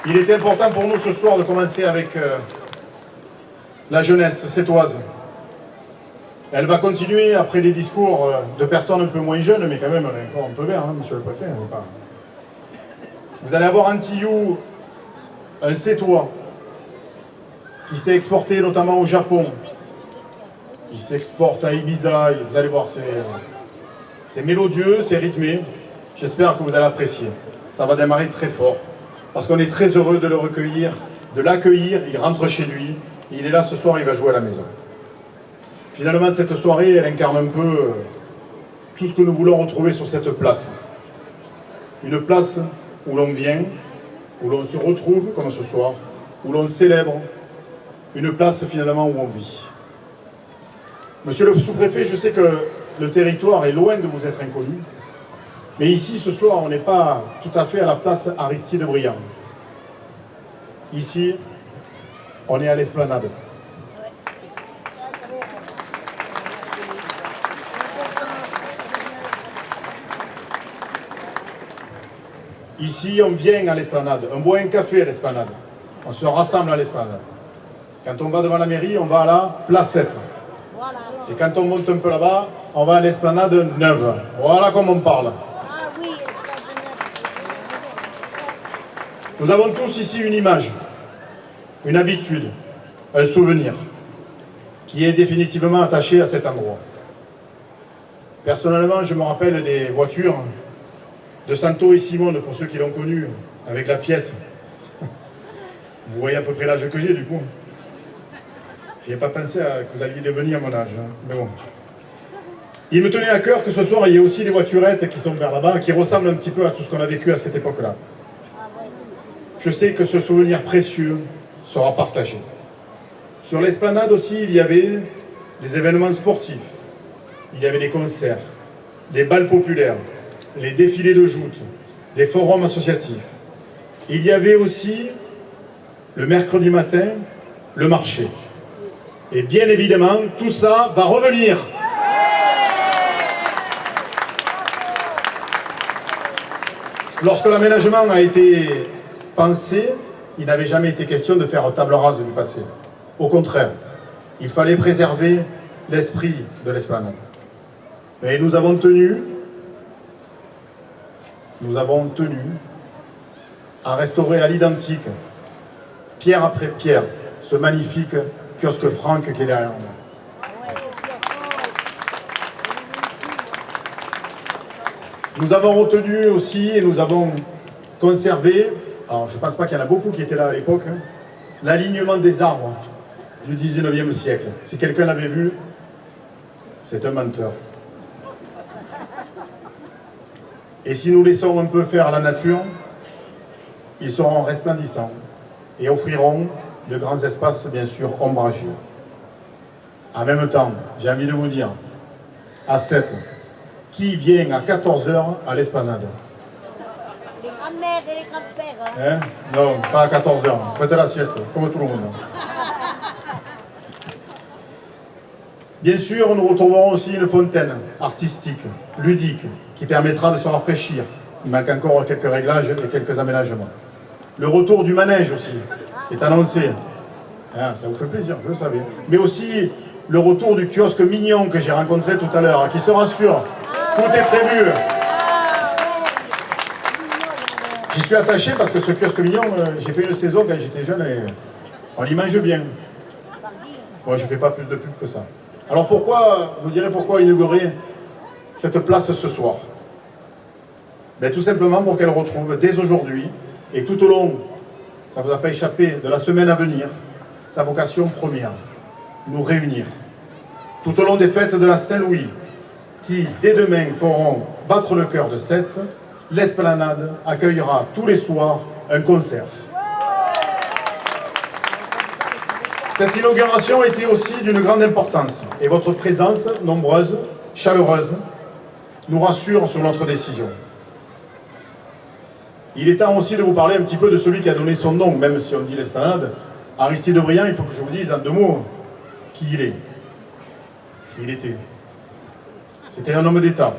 Il était important pour nous ce soir de commencer avec la jeunesse sétoise. Elle va continuer après les discours de personnes un peu moins jeunes, mais quand même, on est encore un peu vert, hein, monsieur le préfet. Vous allez avoir Antillou, un Sétois, qui s'est exporté notamment au Japon. Il s'exporte à Ibiza, vous allez voir, c'est mélodieux, c'est rythmé. J'espère que vous allez apprécier. Ça va démarrer très fort, parce qu'on est très heureux de le recueillir, de l'accueillir. Il rentre chez lui, il est là ce soir, il va jouer à la maison. Finalement, cette soirée, elle incarne un peu tout ce que nous voulons retrouver sur cette place. Une place où l'on vient, où l'on se retrouve, comme ce soir, où l'on célèbre, une place finalement où on vit. Monsieur le sous-préfet, je sais que le territoire est loin de vous être inconnu, mais ici, ce soir, on n'est pas tout à fait à la place Aristide-Briand. Ici, on est à l'Esplanade. Ici, on vient à l'Esplanade, on boit un café à l'Esplanade, on se rassemble à l'Esplanade. Quand on va devant la mairie, on va à la Placette. Et quand on monte un peu là-bas, on va à l'Esplanade Neuve. Voilà comme on parle. Nous avons tous ici une image, une habitude, un souvenir qui est définitivement attaché à cet endroit. Personnellement, je me rappelle des voitures de Santo et Simone, pour ceux qui l'ont connu, avec la pièce. Vous voyez à peu près l'âge que j'ai, du coup. Je n'ai pas pensé que vous alliez devenir mon âge, hein. Mais bon. Il me tenait à cœur que ce soir, il y ait aussi des voiturettes qui sont vers là-bas, qui ressemblent un petit peu à tout ce qu'on a vécu à cette époque-là. Je sais que ce souvenir précieux sera partagé. Sur l'esplanade aussi, il y avait des événements sportifs, il y avait des concerts, des bals populaires, les défilés de joutes, des forums associatifs. Il y avait aussi, le mercredi matin, le marché. Et bien évidemment, tout ça va revenir. Lorsque l'aménagement a été pensé, il n'avait jamais été question de faire table rase du passé. Au contraire, il fallait préserver l'esprit de l'esplanade. Et nous avons tenu à restaurer à l'identique, pierre après pierre, ce magnifique kiosque Franck qui est derrière nous. Nous avons retenu aussi et nous avons conservé, alors je ne pense pas qu'il y en a beaucoup qui étaient là à l'époque, hein, l'alignement des arbres du 19e siècle. Si quelqu'un l'avait vu, c'est un menteur. Et si nous laissons un peu faire la nature, ils seront resplendissants et offriront de grands espaces, bien sûr, ombragés. En même temps, j'ai envie de vous dire, à 7, qui vient à 14h à l'esplanade? Les grands-mères et les grands-pères. Hein? Non, pas à 14h. Faites la sieste, comme tout le monde. Bien sûr, nous retrouverons aussi une fontaine artistique, ludique, qui permettra de se rafraîchir. Il manque encore quelques réglages et quelques aménagements. Le retour du manège aussi est annoncé. Hein, ça vous fait plaisir, je le savais. Mais aussi le retour du kiosque mignon que j'ai rencontré tout à l'heure, qui sera sûr. Tout est prévu. J'y suis attaché parce que ce kiosque mignon, j'ai fait une saison quand j'étais jeune et on l'y mange bien. Moi, je ne fais pas plus de pub que ça. Alors pourquoi, vous direz pourquoi inaugurer cette place ce soir? Ben, tout simplement pour qu'elle retrouve dès aujourd'hui et tout au long, ça ne vous a pas échappé, de la semaine à venir, sa vocation première, nous réunir. Tout au long des fêtes de la Saint-Louis, qui dès demain feront battre le cœur de Sète, l'Esplanade accueillera tous les soirs un concert. Cette inauguration était aussi d'une grande importance et votre présence, nombreuse, chaleureuse, nous rassure sur notre décision. Il est temps aussi de vous parler un petit peu de celui qui a donné son nom, même si on dit l'Esplanade. Aristide-Briand, il faut que je vous dise en 2 mots qui il est, qui il était. C'était un homme d'État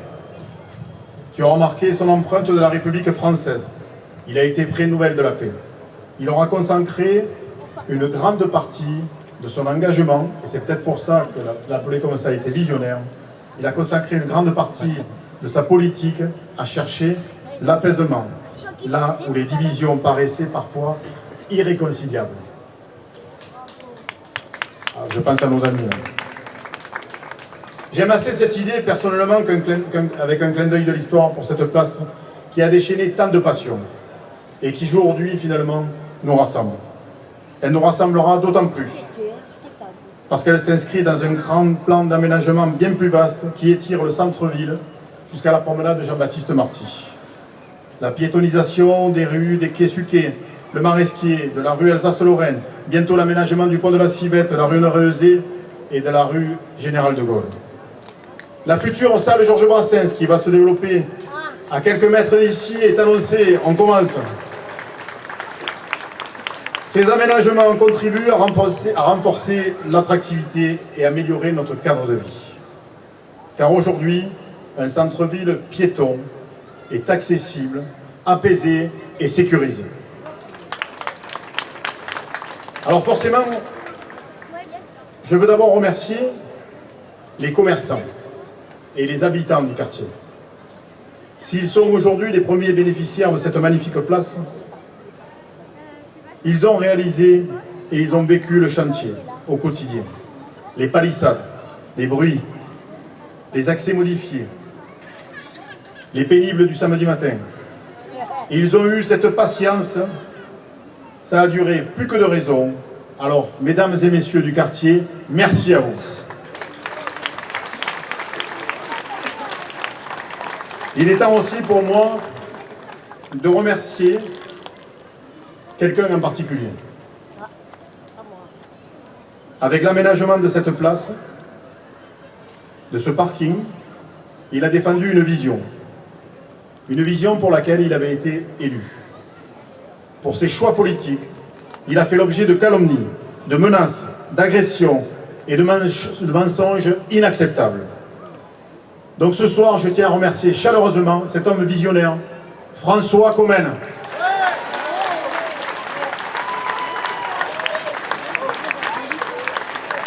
qui a remarqué son empreinte de la République française. Il a été prix Nobel de la paix. il aura consacré une grande partie de son engagement, et c'est peut-être pour ça que l'appeler comme ça a été visionnaire, il a consacré une grande partie de sa politique à chercher l'apaisement, là où les divisions paraissaient parfois irréconciliables. Alors, je pense à nos amis. J'aime assez cette idée, personnellement, avec un clin d'œil de l'histoire pour cette place qui a déchaîné tant de passions et qui, aujourd'hui, finalement, nous rassemble. Elle nous rassemblera d'autant plus parce qu'elle s'inscrit dans un grand plan d'aménagement bien plus vaste qui étire le centre-ville jusqu'à la promenade de Jean-Baptiste Marty. La piétonisation des rues, des quais Suquet, le Maresquier, de la rue Alsace-Lorraine, bientôt l'aménagement du pont de la Civette, de la rue Neureusé et de la rue Général de Gaulle. La future salle Georges Brassens qui va se développer à quelques mètres d'ici est annoncée. On commence. Ces aménagements contribuent à renforcer l'attractivité et améliorer notre cadre de vie. Car aujourd'hui, un centre-ville piéton est accessible, apaisé et sécurisé. Alors forcément, je veux d'abord remercier les commerçants et les habitants du quartier. S'ils sont aujourd'hui les premiers bénéficiaires de cette magnifique place, ils ont réalisé et ils ont vécu le chantier au quotidien. Les palissades, les bruits, les accès modifiés, les pénibles du samedi matin. Ils ont eu cette patience, ça a duré plus que de raison. Alors, mesdames et messieurs du quartier, merci à vous. Il est temps aussi pour moi de remercier quelqu'un en particulier. Avec l'aménagement de cette place, de ce parking, il a défendu une vision pour laquelle il avait été élu. Pour ses choix politiques, il a fait l'objet de calomnies, de menaces, d'agressions et de mensonges inacceptables. Donc ce soir, je tiens à remercier chaleureusement cet homme visionnaire, François Comène.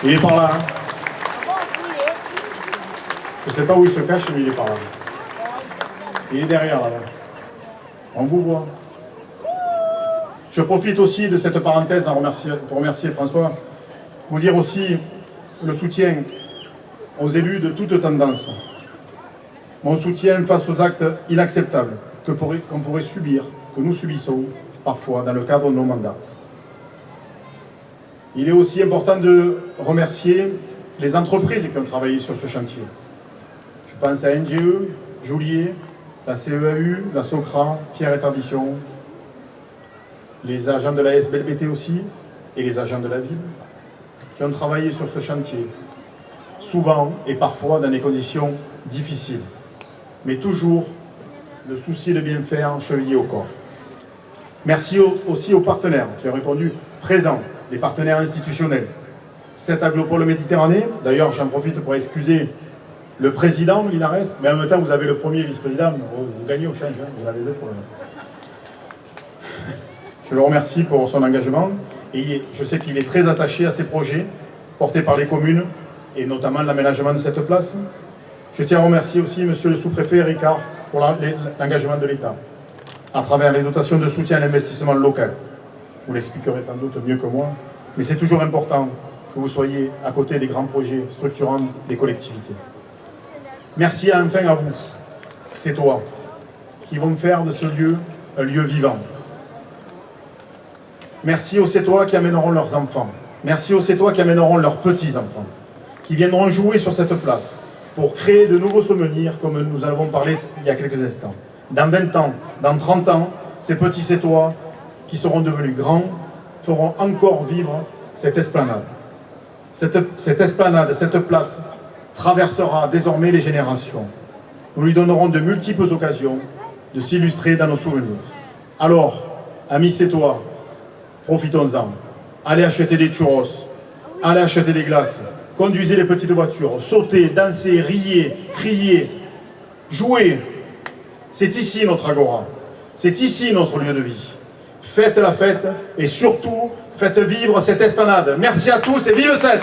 Il est par là. Hein. Je ne sais pas où il se cache, mais il est par là. Il est derrière là-bas. On vous voit. Je profite aussi de cette parenthèse pour remercier François, vous dire aussi le soutien aux élus de toute tendance. Mon soutien face aux actes inacceptables qu'on pourrait subir, que nous subissons parfois dans le cadre de nos mandats. Il est aussi important de remercier les entreprises qui ont travaillé sur ce chantier. Je pense à NGE, Joulier, la CEAU, la Socra, Pierre et Tradition, les agents de la SBLBT aussi, et les agents de la ville, qui ont travaillé sur ce chantier, souvent et parfois dans des conditions difficiles, mais toujours le souci de bien faire chevillé au corps. Merci aussi aux partenaires qui ont répondu présents, les partenaires institutionnels. Cette Agropole Méditerranée, d'ailleurs j'en profite pour excuser le président Linares, mais en même temps vous avez le premier vice-président, vous gagnez au change, hein, vous avez deux pour le... Je le remercie pour son engagement et je sais qu'il est très attaché à ces projets portés par les communes et notamment l'aménagement de cette place. Je tiens à remercier aussi monsieur le sous-préfet Ricard pour l'engagement de l'État à travers les dotations de soutien à l'investissement local. Vous l'expliquerez sans doute mieux que moi, mais c'est toujours important que vous soyez à côté des grands projets structurants des collectivités. Merci enfin à vous, c'est toi, qui vont faire de ce lieu un lieu vivant. Merci aux Sétois qui amèneront leurs enfants. Merci aux Sétois qui amèneront leurs petits-enfants, qui viendront jouer sur cette place pour créer de nouveaux souvenirs comme nous avons parlé il y a quelques instants. Dans 20 ans, dans 30 ans, ces petits Sétois qui seront devenus grands feront encore vivre cette esplanade. Cette esplanade, cette place traversera désormais les générations. Nous lui donnerons de multiples occasions de s'illustrer dans nos souvenirs. Alors, amis Sétois, profitons-en. Allez acheter des churros, allez acheter des glaces, conduisez les petites voitures, sautez, dansez, riez, criez, jouez. C'est ici notre agora, c'est ici notre lieu de vie. faites la fête et surtout, faites vivre cette esplanade. Merci à tous et vive le 7!